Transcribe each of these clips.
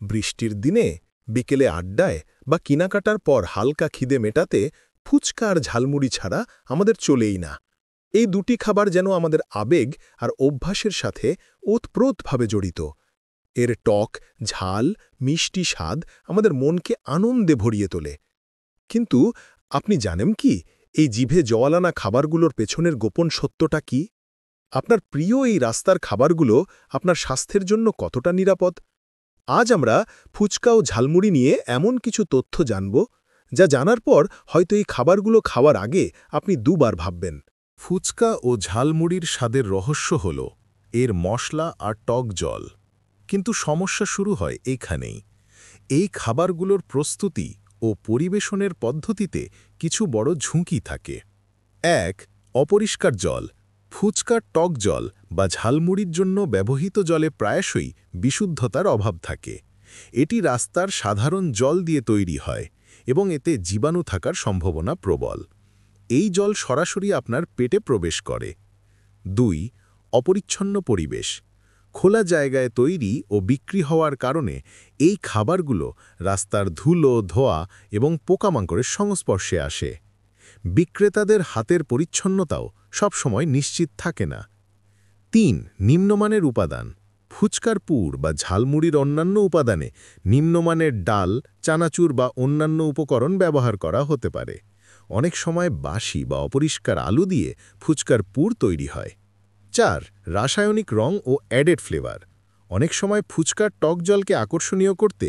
বৃষ্টির দিনে বিকেলে আড্ডায় বা কেনাকাটার পর হালকা খিদে মেটাতে ফুচকা আর ঝালমুড়ি ছাড়া আমাদের চলেই না। এই দুটি খাবার যেন আমাদের আবেগ আর অভ্যাসের সাথে ওতপ্রোতভাবে জড়িত। এর টক, ঝাল, মিষ্টি স্বাদ আমাদের মনকে আনন্দে ভরিয়ে তোলে। কিন্তু আপনি জানেন কি, এই জিভে জল আনা খাবারগুলোর পেছনের গোপন সত্যটা কি? আপনার প্রিয় এই রাস্তার খাবারগুলো আপনার স্বাস্থ্যের জন্য কতটা নিরাপদ? আজ আমরা ফুচকা ও ঝালমুড়ি নিয়ে এমন কিছু তথ্য জানব, যা জানার পর হয়তো এই খাবারগুলো খাওয়ার আগে আপনি দুবার ভাববেন। ফুচকা ও ঝালমুড়ির স্বাদের রহস্য হল এর মশলা আর টক জল। কিন্তু সমস্যা শুরু হয় এইখানেই। এই খাবারগুলোর প্রস্তুতি ও পরিবেশনের পদ্ধতিতে কিছু বড় ঝুঁকি থাকে। ১. অপরিষ্কার জল। ফুচকার টক জল বা ঝালমুড়ির জন্য ব্যবহৃত জলে প্রায়শই বিশুদ্ধতার অভাব থাকে। এটি রাস্তার সাধারণ জল দিয়ে তৈরি হয় এবং এতে জীবাণু থাকার সম্ভাবনা প্রবল। এই জল সরাসরি আপনার পেটে প্রবেশ করে। ২. অপরিচ্ছন্ন পরিবেশ। খোলা জায়গায় তৈরি ও বিক্রি হওয়ার কারণে এই খাবারগুলো রাস্তার ধুলো, ধোঁয়া এবং পোকামাকড়ের সংস্পর্শে আসে। বিক্রেতাদের হাতের পরিচ্ছন্নতাও সবসময় নিশ্চিত থাকে না। ৩. নিম্নমানের উপাদান। ফুচকার পুর বা ঝালমুড়ির অন্যান্য উপাদানে নিম্নমানের ডাল, চানাচুর বা অন্যান্য উপকরণ ব্যবহার করা হতে পারে। অনেক সময় বাসি বা অপরিষ্কার আলু দিয়ে ফুচকার পুর তৈরি হয়। ৪. রাসায়নিক রং ও অ্যাডেড ফ্লেভার। অনেক সময় ফুচকার টক জলকে আকর্ষণীয় করতে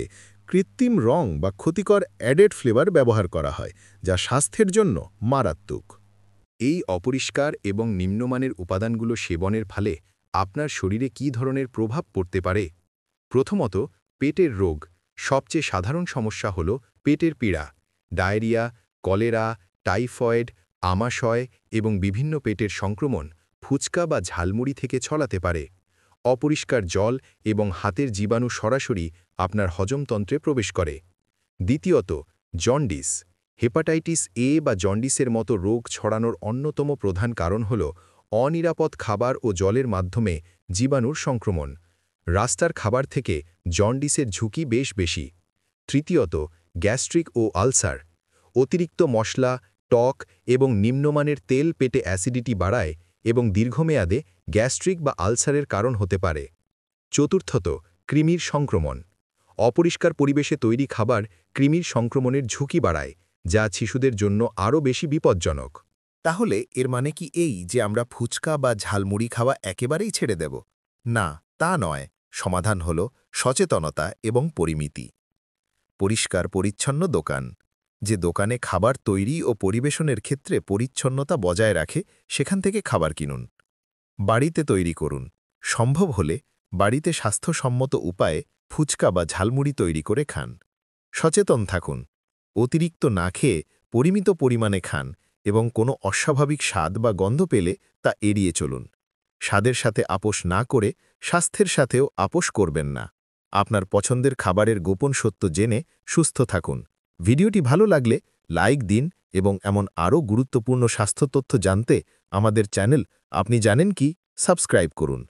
কৃত্রিম রং বা ক্ষতিকর অ্যাডেড ফ্লেভার ব্যবহার করা হয়, যা স্বাস্থ্যের জন্য মারাত্মক। এই অপরিষ্কার এবং নিম্নমানের উপাদানগুলো সেবনের ফলে আপনার শরীরে কী ধরনের প্রভাব পড়তে পারে? প্রথমত, পেটের রোগ। সবচেয়ে সাধারণ সমস্যা হল পেটের পীড়া। ডায়রিয়া, কলেরা, টাইফয়েড, আমাশয় এবং বিভিন্ন পেটের সংক্রমণ ফুচকা বা ঝালমুড়ি থেকে ছড়াতে পারে। অপরিষ্কার জল এবং হাতের জীবাণু সরাসরি আপনার হজমতন্ত্রে প্রবেশ করে। দ্বিতীয়ত, জন্ডিস। হেপাটাইটিস এ বা জন্ডিসের মতো রোগ ছড়ানোর অন্যতম প্রধান কারণ হল অনিরাপদ খাবার ও জলের মাধ্যমে জীবাণুর সংক্রমণ। রাস্তার খাবার থেকে জন্ডিসের ঝুঁকি বেশ বেশি। তৃতীয়ত, গ্যাস্ট্রিক ও আলসার। অতিরিক্ত মশলা, টক এবং নিম্নমানের তেল পেটে অ্যাসিডিটি বাড়ায় এবং দীর্ঘমেয়াদে গ্যাস্ট্রিক বা আলসারের কারণ হতে পারে। চতুর্থত, কৃমির সংক্রমণ। অপরিষ্কার পরিবেশে তৈরি খাবার কৃমির সংক্রমণের ঝুঁকি বাড়ায়, যা শিশুদের জন্য আরও বেশি বিপজ্জনক। তাহলে এর মানে কি এই যে আমরা ফুচকা বা ঝালমুড়ি খাওয়া একেবারেই ছেড়ে দেব? না, তা নয়। সমাধান হল সচেতনতা এবং পরিমিতি। পরিষ্কার পরিচ্ছন্ন দোকান। যে দোকানে খাবার তৈরি ও পরিবেশনের ক্ষেত্রে পরিচ্ছন্নতা বজায় রাখে, সেখান থেকে খাবার কিনুন। বাড়িতে তৈরি করুন। সম্ভব হলে বাড়িতে স্বাস্থ্যসম্মত উপায়ে ফুচকা বা ঝালমুড়ি তৈরি করে খান। সচেতন থাকুন। অতিরিক্ত না খেয়ে পরিমিত পরিমাণে খান এবং কোনো অস্বাভাবিক স্বাদ বা গন্ধ পেলে তা এড়িয়ে চলুন। স্বাদের সাথে আপোষ না করে স্বাস্থ্যের সাথেও আপোষ করবেন না। আপনার পছন্দের খাবারের গোপন সত্য জেনে সুস্থ থাকুন। ভিডিওটি ভালো লাগলে লাইক দিন এবং এমন আরও গুরুত্বপূর্ণ স্বাস্থ্য তথ্য জানতে আমাদের চ্যানেল আপনি জানেন কি সাবস্ক্রাইব করুন।